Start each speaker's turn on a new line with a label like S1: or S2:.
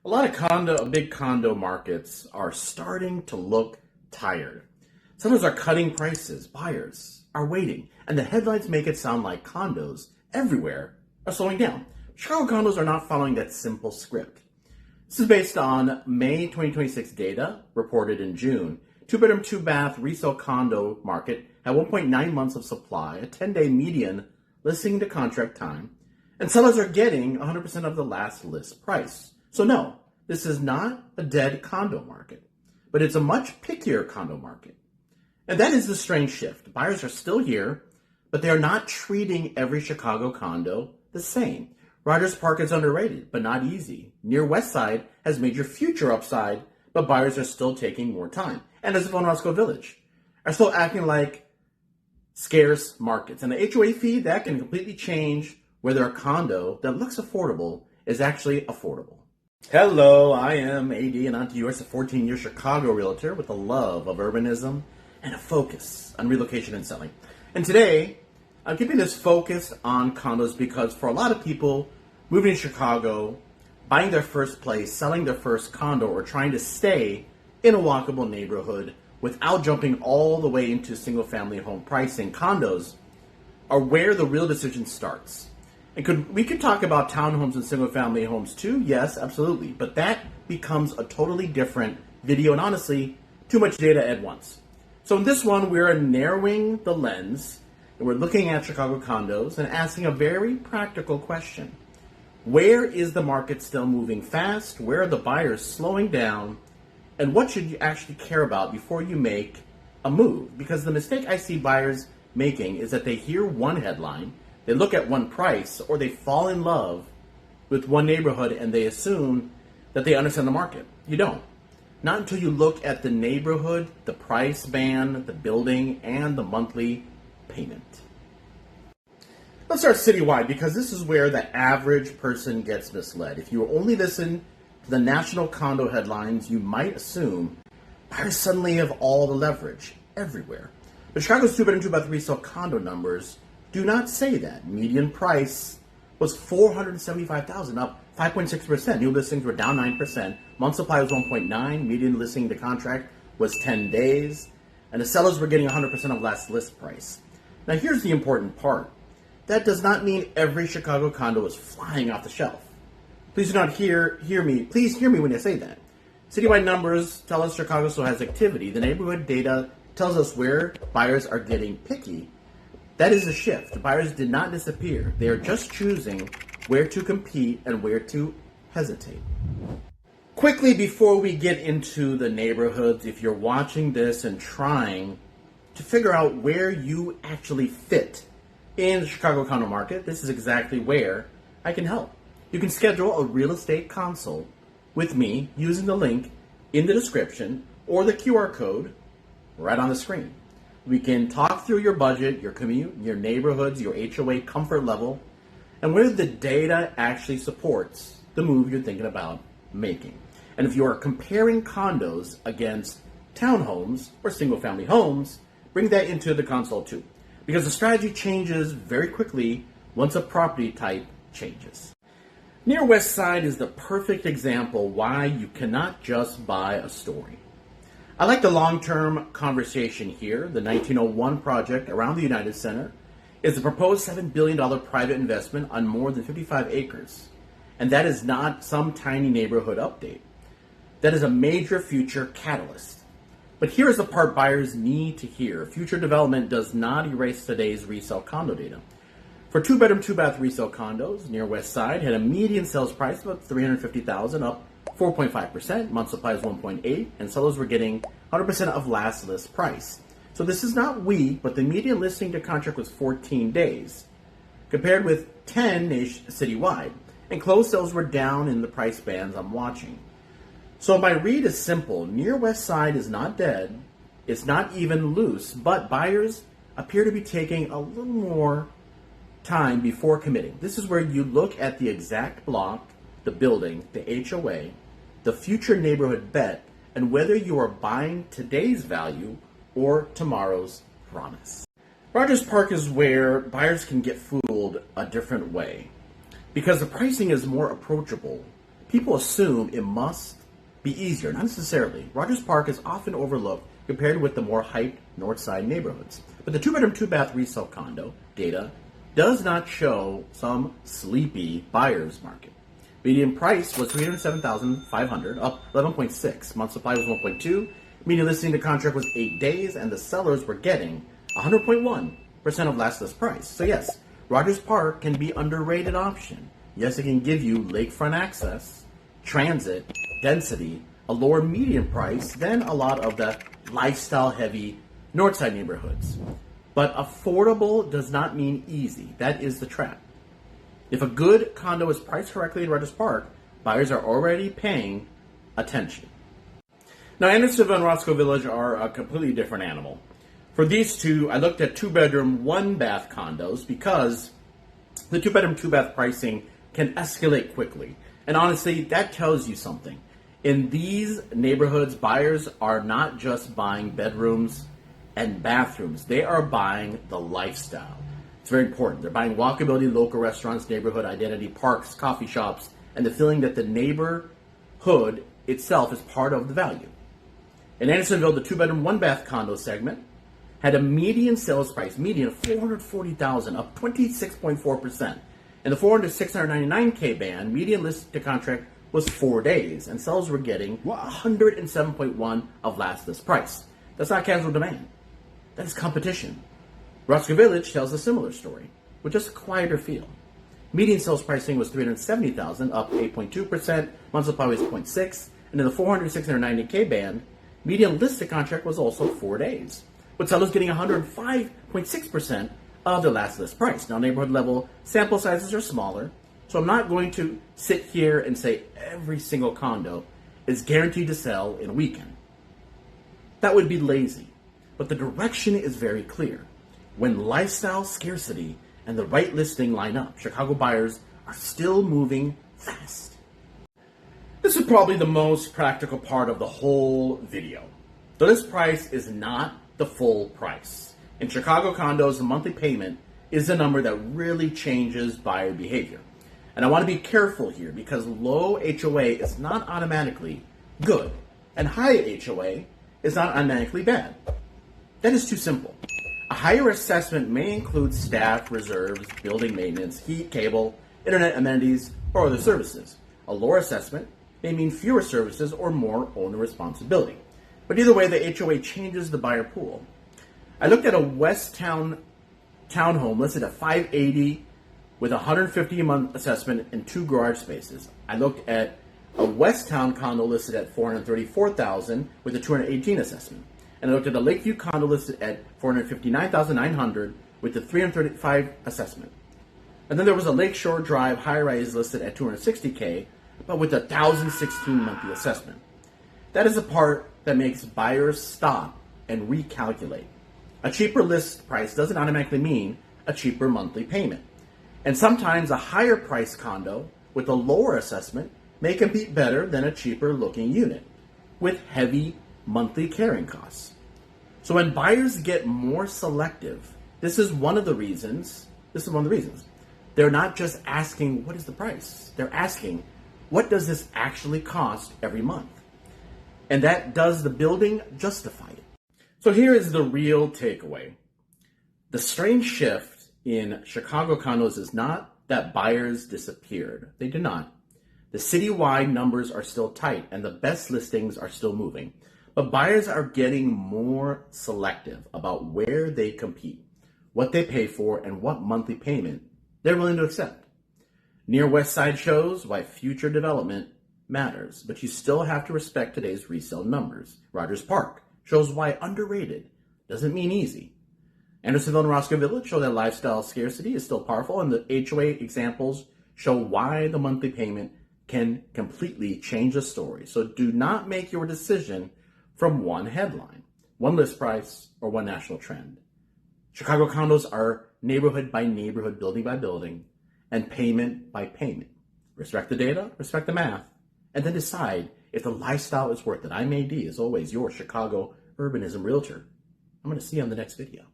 S1: A lot of big condo markets are starting to look tired. Sellers are cutting prices, buyers are waiting, and the headlines make it sound like condos everywhere are slowing down. Chicago condos are not following that simple script. This is based on May 2026 data reported in June. Two-bedroom, two-bath resale condo market had 1.9 months of supply, a 10-day median listing to contract time, and sellers are getting 100% of the last list price. So no, this is not a dead condo market, but it's a much pickier condo market. And that is the strange shift. Buyers are still here, but they are not treating every Chicago condo the same. Rogers Park is underrated, but not easy. Near West Side has major future upside, but buyers are still taking more time. And Andersonville and Roscoe Village are still acting like scarce markets. And the HOA fee, that can completely change whether a condo that looks affordable is actually affordable. Hello, I am AD Anant Deoras, a 14-year Chicago realtor with a love of urbanism and a focus on relocation and selling. And today, I'm keeping this focus on condos because for a lot of people moving to Chicago, buying their first place, selling their first condo, or trying to stay in a walkable neighborhood without jumping all the way into single-family home pricing, condos are where the real decision starts. And we could talk about townhomes and single-family homes too, yes, absolutely. But that becomes a totally different video, and honestly, too much data at once. So in this one, we're narrowing the lens, and we're looking at Chicago condos and asking a very practical question. Where is the market still moving fast? Where are the buyers slowing down? And what should you actually care about before you make a move? Because the mistake I see buyers making is that they hear one headline, they look at one price, or they fall in love with one neighborhood and they assume that they understand the market. You don't. Not until you look at the neighborhood, the price band, the building, and the monthly payment. Let's start citywide because this is where the average person gets misled. If you only listen to the national condo headlines, you might assume buyers suddenly have all the leverage everywhere. But Chicago's two-bedroom, two-bath resale condo numbers do not say that. Median price was $475,000, up 5.6%. New listings were down 9%. Month supply was 1.9. Median listing to contract was 10 days. And the sellers were getting 100% of last list price. Now here's the important part. That does not mean every Chicago condo is flying off the shelf. Please do not hear me. Please hear me when I say that. Citywide numbers tell us Chicago still has activity. The neighborhood data tells us where buyers are getting picky. That is a shift. Buyers did not disappear. They are just choosing where to compete and where to hesitate. Quickly, before we get into the neighborhoods, if you're watching this and trying to figure out where you actually fit in the Chicago condo market, this is exactly where I can help. You can schedule a real estate consult with me using the link in the description or the QR code right on the screen. We can talk through your budget, your commute, your neighborhoods, your HOA comfort level, and whether the data actually supports the move you're thinking about making. And if you are comparing condos against townhomes or single-family homes, bring that into the consult too. Because the strategy changes very quickly once a property type changes. Near West Side is the perfect example why you cannot just buy a story. I like the long-term conversation here. The 1901 project around the United Center is a proposed $7 billion private investment on more than 55 acres. And that is not some tiny neighborhood update. That is a major future catalyst. But here is the part buyers need to hear. Future development does not erase today's resale condo data. For two-bedroom, two-bath resale condos, near West Side had a median sales price of about $350,000, up 4.5%. Month supply is 1.8, and sellers were getting 100% of last list price. So this is not weak, but the median listing to contract was 14 days, compared with 10 citywide. And closed sales were down in the price bands I'm watching. So my read is simple. Near West Side is not dead. It's not even loose, but buyers appear to be taking a little more time before committing. This is where you look at the exact block, the building, the HOA, the future neighborhood bet, and whether you are buying today's value or tomorrow's promise. Rogers Park is where buyers can get fooled a different way because the pricing is more approachable. People assume it must be easier, not necessarily. Rogers Park is often overlooked compared with the more hyped north side neighborhoods. But the 2-bedroom, 2-bath resale condo data does not show some sleepy buyer's market. Median price was $307,500, up 11.6. Month supply was 1.2. Median listing to contract was 8 days, and the sellers were getting 100.1% of last list price. So yes, Rogers Park can be an underrated option. Yes, it can give you lakefront access, transit, density, a lower median price than a lot of the lifestyle-heavy Northside neighborhoods. But affordable does not mean easy. That is the trap. If a good condo is priced correctly in Rogers Park, buyers are already paying attention. Now, Andersonville and Roscoe Village are a completely different animal. For these two, I looked at 2-bedroom, 1-bath condos because the 2-bedroom, 2-bath pricing can escalate quickly. And honestly, that tells you something. In these neighborhoods, buyers are not just buying bedrooms and bathrooms. They are buying the lifestyle. It's very important. They're buying walkability, local restaurants, neighborhood identity, parks, coffee shops, and the feeling that the neighborhood itself is part of the value. In Andersonville, the 2-bedroom, 1-bath condo segment had a median sales price, median of $440,000, up 26.4%. In the 400 to 699K band, median list to contract was 4 days, and sellers were getting 107.1 of last list price. That's not casual demand. That is competition. Roscoe Village tells a similar story, with just a quieter feel. Median sales pricing was $370,000, up 8.2%. Month supply was 0.6, and in the 400 to 690K band, median listed contract was also 4 days, with sellers getting 105.6% of the last list price. Now, neighborhood level sample sizes are smaller, so I'm not going to sit here and say every single condo is guaranteed to sell in a weekend. That would be lazy, but the direction is very clear. When lifestyle scarcity and the right listing line up, Chicago buyers are still moving fast. This is probably the most practical part of the whole video. The list price is not the full price. In Chicago condos, the monthly payment is the number that really changes buyer behavior. And I want to be careful here because low HOA is not automatically good, and high HOA is not automatically bad. That is too simple. A higher assessment may include staff, reserves, building maintenance, heat, cable, internet amenities, or other services. A lower assessment may mean fewer services or more owner responsibility. But either way, the HOA changes the buyer pool. I looked at a West Town townhome listed at $580 with a $150 a month assessment and 2 garage spaces. I looked at a West Town condo listed at $434,000 with a $218 assessment. And I looked at a Lakeview condo listed at $459,900 with a $335 assessment. And then there was a Lakeshore Drive high-rise listed at $260K, but with a $1,016 monthly assessment. That is the part that makes buyers stop and recalculate. A cheaper list price doesn't automatically mean a cheaper monthly payment. And sometimes a higher price condo with a lower assessment may compete better than a cheaper looking unit with heavy monthly carrying costs. So when buyers get more selective, this is one of the reasons. They're not just asking, what is the price? They're asking, what does this actually cost every month? And that does the building justify it? So here is the real takeaway. The strange shift in Chicago condos is not that buyers disappeared. They did not. The citywide numbers are still tight and the best listings are still moving. But buyers are getting more selective about where they compete, what they pay for, and what monthly payment they're willing to accept. Near West Side shows why future development matters, but you still have to respect today's resale numbers. Rogers Park shows why underrated doesn't mean easy. Andersonville and Roscoe Village show that lifestyle scarcity is still powerful, and the HOA examples show why the monthly payment can completely change the story. So do not make your decision from one headline, one list price, or one national trend. Chicago condos are neighborhood by neighborhood, building by building, and payment by payment. Respect the data, respect the math, and then decide if the lifestyle is worth it. I'm AD, as always, your Chicago Urbanism Realtor. I'm going to see you on the next video.